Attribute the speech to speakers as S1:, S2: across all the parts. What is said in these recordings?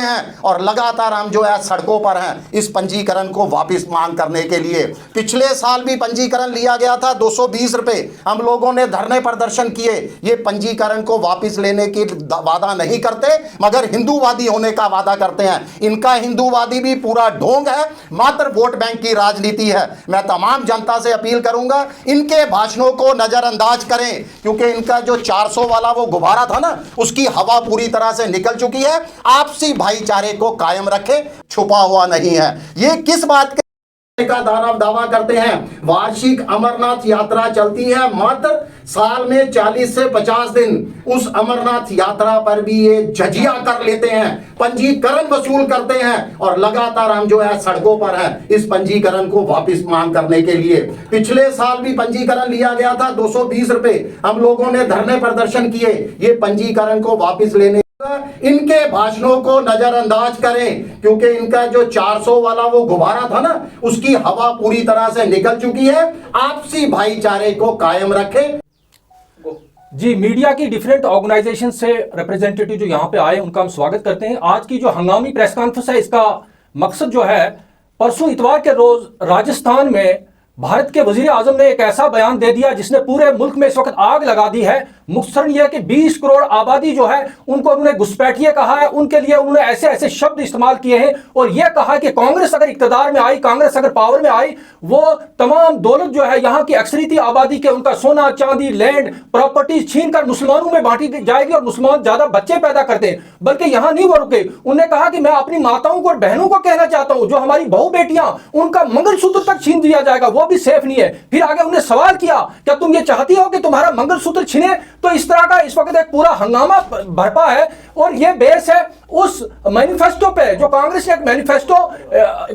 S1: हैं और लगातार हम जो है सड़कों पर हैं इस पंजीकरण को वापस मांग करने के लिए। पिछले साल भी पंजीकरण लिया गया था 220 रुपए, हम लोगों ने धरने प्रदर्शन किए। ये पंजीकरण को वापस लेने की वादा नहीं करते मगर हिंदूवादी होने का वादा करते हैं। इनका हिंदूवादी भी पूरा ढोंग है, मात्र वोट बैंक की राजनीति है। मैं तमाम जनता से अपील करूंगा इनके भाषणों को नजरअंदाज करें, क्योंकि इनका जो 400 वाला वो गुब्बारा था ना, उसकी हवा पूरी तरह से निकल चुकी है। आपसी भाईचारे को कायम रखें, छुपा हुआ नहीं है। ये किस बात का दावा करते हैं? वार्षिक अमरनाथ यात्रा चलती है, मात्र साल में 40 से 50 दिन। उस अमरनाथ यात्रा पर भी ये जजिया कर लेते हैं, पंजीकरण वसूल करते हैं और लगातार हम जो है सड़कों पर हैं इस पंजीकरण को वापस मांग करने के लिए। पिछले साल भी पंजीकरण लिया गया था 220 रुपए, हम लोगों ने धरने प्रदर्शन किए। ये पंजीकरण को वापस लेने इनके भाषणों को नजरअंदाज करें, क्योंकि इनका जो 400 वाला वो गुब्बारा था ना, उसकी हवा पूरी तरह से निकल चुकी है। आपसी भाईचारे को कायम रखें।
S2: जी, मीडिया की डिफरेंट ऑर्गेनाइजेशन से रिप्रेजेंटेटिव जो यहाँ पे आए उनका हम स्वागत करते हैं। आज की जो हंगामी प्रेस कॉन्फ्रेंस है, इसका मकसद जो है, परसों इतवार के रोज राजस्थान में भारत के वजीर आजम ने एक ऐसा बयान दे दिया जिसने पूरे मुल्क में इस वक्त आग लगा दी है। मुख्तसरन यह कि 20 करोड़ आबादी जो है उनको उन्होंने घुसपैठिए कहा है, उनके लिए उन्होंने ऐसे ऐसे शब्द इस्तेमाल किए हैं और यह कहा कि कांग्रेस अगर इक्तदार में आई, कांग्रेस अगर पावर में आई, वो तमाम दौलत जो है यहाँ की अक्सरियती आबादी के, उनका सोना चांदी लैंड प्रॉपर्टीज छीन कर मुसलमानों में बांटी जाएगी और मुसलमान ज्यादा बच्चे पैदा करते हैं। बल्कि यहाँ नहीं वो रुके, उन्होंने कहा कि मैं अपनी माताओं को और बहनों को कहना चाहता हूँ, जो हमारी बहू बेटियां, उनका मंगलसूत्र तक छीन दिया जाएगा, वो भी सेफ नहीं है। फिर आगे उन्हें सवाल किया, क्या तुम ये चाहती हो कि तुम्हारा मंगलसूत्र छिने? तो इस तरह का इस वक्त एक पूरा हंगामा भरपा है और ये बेस है उस मैनिफेस्टो पे जो कांग्रेस ने एक मैनिफेस्टो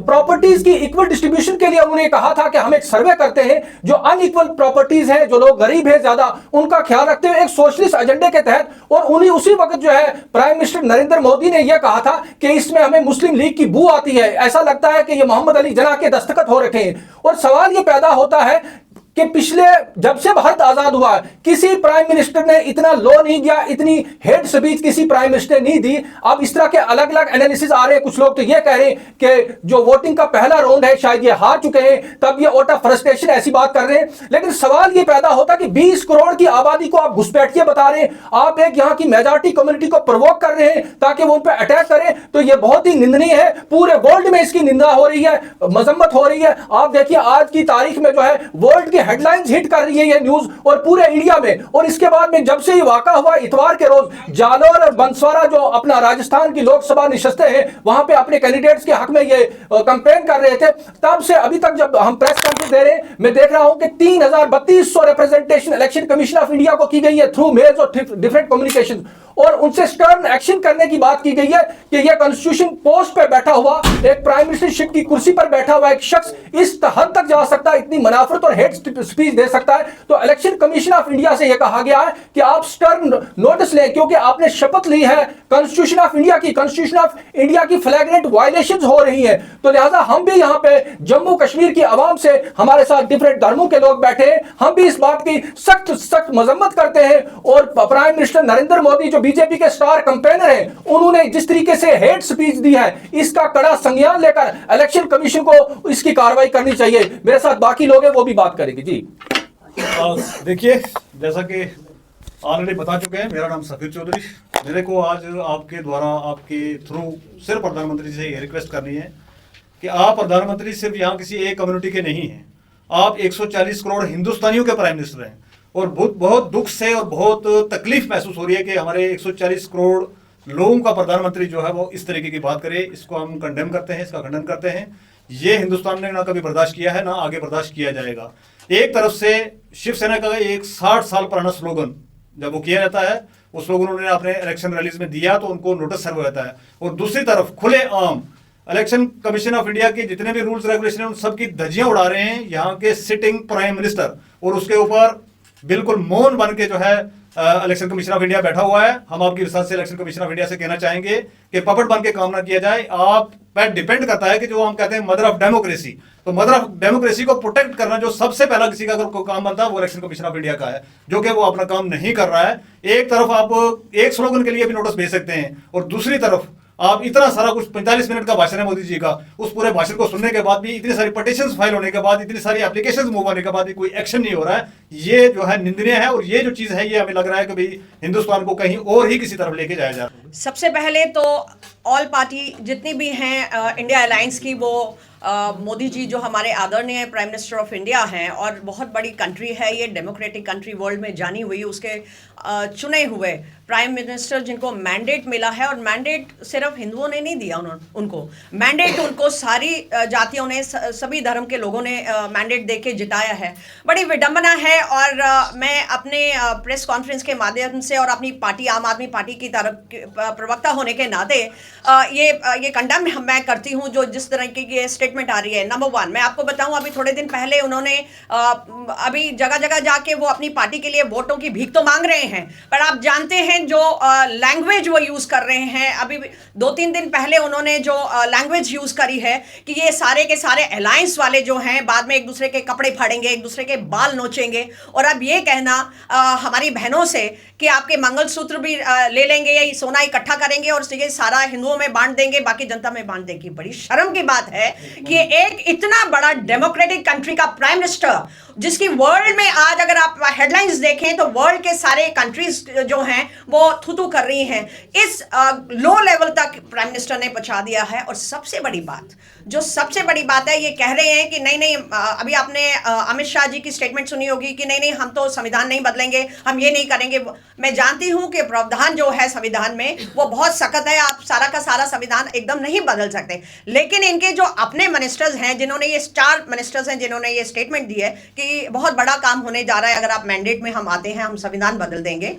S2: प्रॉपर्टीज की इक्वल डिस्ट्रीब्यूशन के लिए उन्होंने कहा था कि हम एक सर्वे करते हैं जो अनइक्वल प्रॉपर्टीज है, जो लोग गरीब है ज्यादा, उनका ख्याल रखते हुए एक सोशलिस्ट एजेंडे के तहत। और उन्हीं उसी वक्त जो है प्राइम मिनिस्टर नरेंद्र मोदी ने यह कहा था कि इसमें हमें मुस्लिम लीग की बू आती है, ऐसा लगता है कि ये मोहम्मद अली जना के दस्तखत हो रखे हैं। और सवाल ये पैदा होता है कि पिछले जब से भारत आजाद हुआ किसी प्राइम मिनिस्टर ने इतना लो नहीं दिया, इतनी हेड स्पीच किसी प्राइम मिनिस्टर नहीं दी। अब इस तरह के अलग अलग एनालिसिस आ रहे हैं। कुछ लोग तो ये कह रहे हैं कि जो वोटिंग का पहला राउंड है शायद ये हार चुके हैं, तब ये वोट ऑफ फ्रस्ट्रेशन ऐसी बात कर रहे हैं। लेकिन सवाल ये पैदा होता कि 20 करोड़ की आबादी को आप घुसपैठिए बता रहे हैं, आप एक यहाँ की मेजॉरिटी कम्युनिटी को प्रोवोक कर रहे हैं ताकि वो उन पर अटैक करें, तो ये बहुत ही निंदनीय है। पूरे वर्ल्ड में इसकी निंदा हो रही है, मजम्मत हो रही है। आप देखिए आज की तारीख में जो है वर्ल्ड की हेडलाइंस हिट कर रही है ये न्यूज और पूरे इंडिया में। और इसके बाद में जब से ये वाक़ा हुआ इतवार के रोज जालोर और बंसवाड़ा जो अपना राजस्थान की लोकसभा निशस्तें हैं वहां पे अपने कैंडिडेट्स के हक में ये कैंपेन कर रहे थे, तब से अभी तक जब हम प्रेस कॉन्फ्रेंस दे रहे हैं, मैं देख रहा हूं कि 3200 representation election commission of India को की गई है थ्रू मेल्स और डिफरेंट कम्युनिकेशन, और उनसे स्टर्न एक्शन करने की बात की गई है कि यह कॉन्स्टिट्यूशन पोस्ट पर बैठा हुआ एक प्राइम मिनिस्टरशिप की कुर्सी पर बैठा हुआ एक शख्स इस हद तक जा सकता है, इतनी मुनाफरत और हेट स्पीच दे सकता है। तो इलेक्शन कमीशन ऑफ इंडिया से यह कहा गया है कि आप स्टर्न नोटिस लें, क्योंकि आपने शपथ ली है कॉन्स्टिट्यूशन ऑफ इंडिया की, कॉन्स्टिट्यूशन ऑफ इंडिया की फ्लैग्रेंट वायलेशंस हो रही हैं। तो लिहाजा हम भी यहाँ पे जम्मू कश्मीर की आवाम से, हमारे साथ डिफरेंट धर्मों के लोग बैठे हैं, हम भी इस बात की सख्त मजम्मत करते हैं। और प्राइम मिनिस्टर नरेंद्र मोदी जो बीजेपी के स्टार कैंपेनर हैं, उन्होंने जिस तरीके से हेट स्पीच दी है इसका कड़ा संज्ञान लेकर इलेक्शन कमीशन को इसकी कार्रवाई करनी चाहिए। मेरे साथ बाकी लोग हैं वो भी बात करेंगे। जी
S3: देखिए, जैसा कि ऑलरेडी बता चुके हैं, मेरा नाम सफीर चौधरी। मेरे को आज आपके द्वारा आपके थ्रू सिर्फ प्रधानमंत्री से ये रिक्वेस्ट करनी है कि आप प्रधानमंत्री सिर्फ यहाँ किसी एक कम्युनिटी के नहीं हैं, आप 140 करोड़ हिंदुस्तानियों के प्राइम मिनिस्टर हैं। और बहुत दुख से और बहुत तकलीफ महसूस हो रही है कि हमारे 140 करोड़ लोगों का प्रधानमंत्री जो है वो इस तरीके की बात करे। इसको हम कंडेम करते हैं, इसका खंडन करते हैं। ये हिंदुस्तान ने ना कभी बर्दाश्त किया है, ना आगे बर्दाश्त किया जाएगा। एक तरफ से शिवसेना का एक 60 साल पुराना स्लोगन जब वो किया जाता है, वो स्लोगन उन्होंने अपने इलेक्शन रैलीज में दिया तो उनको नोटिस सर्व हो जाता है। और दूसरी तरफ खुले आम इलेक्शन कमीशन ऑफ इंडिया के जितने भी रूल्स रेगुलेशन है उन सबकी धज्जियां उड़ा रहे हैं यहाँ के सिटिंग प्राइम मिनिस्टर, और उसके ऊपर बिल्कुल मौन बन के जो है इलेक्शन कमीशन ऑफ इंडिया बैठा हुआ है। हम आपकी विश्वास से इलेक्शन कमीशन ऑफ इंडिया से कहना चाहेंगे कि पपट बन के काम ना किया जाए। आप पर डिपेंड करता है कि जो हम कहते हैं मदर ऑफ डेमोक्रेसी, तो मदर ऑफ डेमोक्रेसी को प्रोटेक्ट करना जो सबसे पहला किसी का अगर कोई काम बनता है वो इलेक्शन कमीशन ऑफ इंडिया का है, जो कि वो अपना काम नहीं कर रहा है। एक तरफ आप एक स्लोगन के लिए भी नोटिस भेज सकते हैं और दूसरी तरफ आप इतना सारा कुछ 45 मिनट का भाषण है मोदी जी का, उस पूरे भाषण को सुनने के बाद भी, इतनी सारी पटिशंस फाइल होने के बाद, इतनी सारी एप्लीकेशंस मूव होने के बाद भी कोई एक्शन नहीं हो रहा है। ये जो है निंदनीय है, और ये जो चीज़ है ये हमें लग रहा है कि भाई हिंदुस्तान को कहीं और ही किसी तरफ लेके जाया जा रहा है।
S4: सबसे पहले तो ऑल पार्टी जितनी भी हैं इंडिया अलायंस की, वो मोदी जी जो हमारे आदरणीय प्राइम मिनिस्टर ऑफ इंडिया हैं, और बहुत बड़ी कंट्री है ये, डेमोक्रेटिक कंट्री वर्ल्ड में जानी हुई, उसके चुने हुए प्राइम मिनिस्टर जिनको मैंडेट मिला है, और मैंडेट सिर्फ हिंदुओं ने नहीं दिया उनको मैंडेट, उनको सारी जातियों ने, सभी धर्म के लोगों ने मैंडेट देके जिताया है। बड़ी विडंबना है, और मैं अपने प्रेस कॉन्फ्रेंस के माध्यम से और अपनी पार्टी आम आदमी पार्टी की तरफ प्रवक्ता होने के नाते ये कंडेम मैं करती हूँ जो जिस तरह की स्टेटमेंट आ रही है। नंबर वन, मैं आपको बताऊं, अभी थोड़े दिन पहले उन्होंने अभी जगह जगह जाके वो अपनी पार्टी के लिए वोटों की भीख तो मांग रहे हैं, पर आप जानते हैं जो लैंग्वेज वो यूज कर रहे हैं, अभी 2-3 दिन पहले उन्होंने जो लैंग्वेज यूज करी है कि ये सारे के सारे अलायंस वाले जो हैं बाद में एक दूसरे के कपड़े फाड़ेंगे, एक दूसरे के बाल नोचेंगे, और अब ये कहना हमारी बहनों से कि आपके मंगलसूत्र भी ले लेंगे, या सोना इकट्ठा करेंगे और ये सारा हिंदुओं में बांट देंगे, बाकी जनता में बांट देंगे। बड़ी शर्म की बात है कि एक इतना बड़ा डेमोक्रेटिक कंट्री का प्राइम मिनिस्टर, जिसकी वर्ल्ड में आज अगर आप हेडलाइंस देखें तो वर्ल्ड के सारे कंट्रीज जो हैं वो थू कर रही हैं, इस लो लेवल तक प्राइम मिनिस्टर ने पहुंचा दिया है। और सबसे बड़ी बात है, ये कह रहे हैं कि नहीं, अभी आपने अमित शाह जी की स्टेटमेंट सुनी होगी कि नहीं हम तो संविधान नहीं बदलेंगे, हम ये नहीं करेंगे। मैं जानती हूं कि प्रावधान जो है संविधान में वो बहुत सख्त है, आप सारा का सारा संविधान एकदम नहीं बदल सकते, लेकिन इनके जो अपने मिनिस्टर्स हैं, जिन्होंने ये स्टार मिनिस्टर्स हैं, जिन्होंने ये स्टेटमेंट दी है कि बहुत बड़ा काम होने जा रहा है, अगर आप मैंडेट में हम आते हैं, हम संविधान बदल देंगे।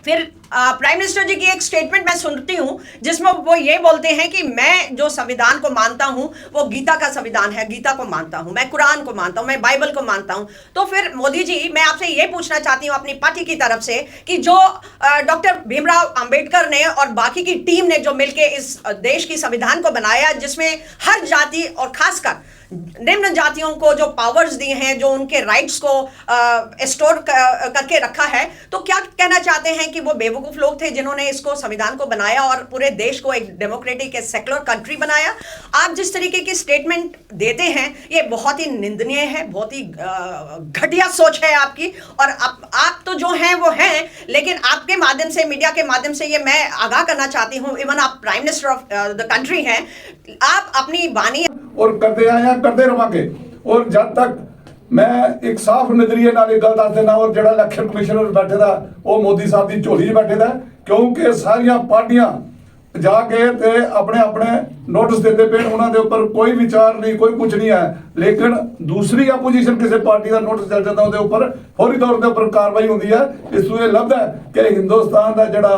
S4: फिर प्राइम मिनिस्टर जी की एक स्टेटमेंट मैं सुनती हूं जिसमें वो ये बोलते हैं कि मैं जो संविधान को मानता हूं वो गीता का संविधान है, गीता को मानता हूं, मैं कुरान को मानता हूं, मैं बाइबल को मानता हूं। तो फिर मोदी जी, मैं आपसे ये पूछना चाहती हूं अपनी पार्टी की तरफ से कि जो डॉक्टर भीमराव अंबेडकर ने और बाकी की टीम ने जो मिलकर इस देश की संविधान को बनाया, जिसमें हर जाति और खासकर निम्न जातियों को जो पावर्स दिए हैं, जो उनके राइट्स को स्टोर करके रखा है, तो क्या कहना चाहते हैं कि वो बेवकूफ लोग थे जिन्होंने इसको संविधान को बनाया और पूरे देश को एक डेमोक्रेटिक सेक्युलर कंट्री बनाया? आप जिस तरीके की स्टेटमेंट देते हैं ये बहुत ही निंदनीय है, बहुत ही घटिया सोच है आपकी। और आप तो जो हैं वो हैं, लेकिन आपके माध्यम से, मीडिया के माध्यम से ये मैं आगाह करना चाहती हूँ, इवन आप prime minister of the country हैं, आप अपनी वाणी
S5: और करते आए हैं, करते रवांगे। और जब तक मैं एक साफ नजरिए नाल एक गल दस देना, और जिहड़ा इलेक्शन कमिश्नर बैठे दा वो मोदी साहब की झोली 'च बैठे दा, क्योंकि सारिया पार्टियां जाके ते अपने अपने नोटिस देते पे, उन्होंने ऊपर कोई विचार नहीं, कोई कुछ नहीं है। लेकिन दूसरी अपोजिशन किसी पार्टी का नोटिस चल जाता उसके ऊपर फौरी तौर के ऊपर कार्रवाई होती है। इसलिए ये लगता है कि हिंदुस्तान का जिहड़ा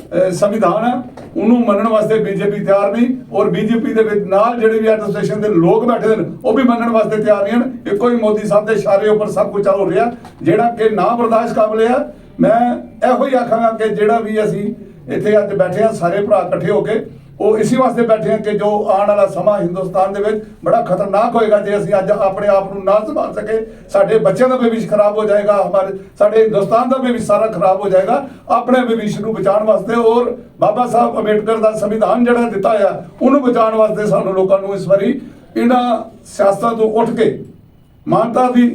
S5: संविधान है उन्होंने मनने वास्ते बीजेपी तैयार नहीं, और बीजेपी के नाल जिहड़े भी एडमिनिस्ट्रेशन के लोग बैठे हैं वो भी मनने वास्ते तैयार नहीं हैं। एको ही मोदी साहब के इशारे ऊपर सब कुछ चल रहा जिहड़ा कि ना बर्दाश्त काबिल है। मैं इहो ही आखांगा कि जिहड़ा भी असीं इत्थे अज बैठे हैं सारे भरा इकट्ठे होके, वो इसी वास्ते बैठे हैं कि जो आने वाला समा हिंदुस्तान दे विच बड़ा खतरनाक होएगा जे असीं अज अपने आप नूं ना संभाल सके। साडे बच्चों का भविष्य खराब हो जाएगा, हमारे साडे हिंदुस्तान का भविष्य सारा खराब हो जाएगा। अपने भविष्य नूं बचाउण वास्ते और बाबा साहब अंबेडकर का संविधान जिहड़ा दिता है उन्होंने बचाउण वास्ते सानूं लोकां नूं इस वारी इन्हां सियासतां तों उठ के मानता की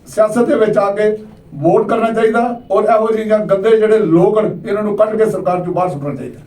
S5: सियासत दे विच आके वोट करना चाहिए, और इहो जिहियां गंदे जिहड़े लोग इन्हां नूं कढ के सरकार चों बाहर सुट्टना चाहिए।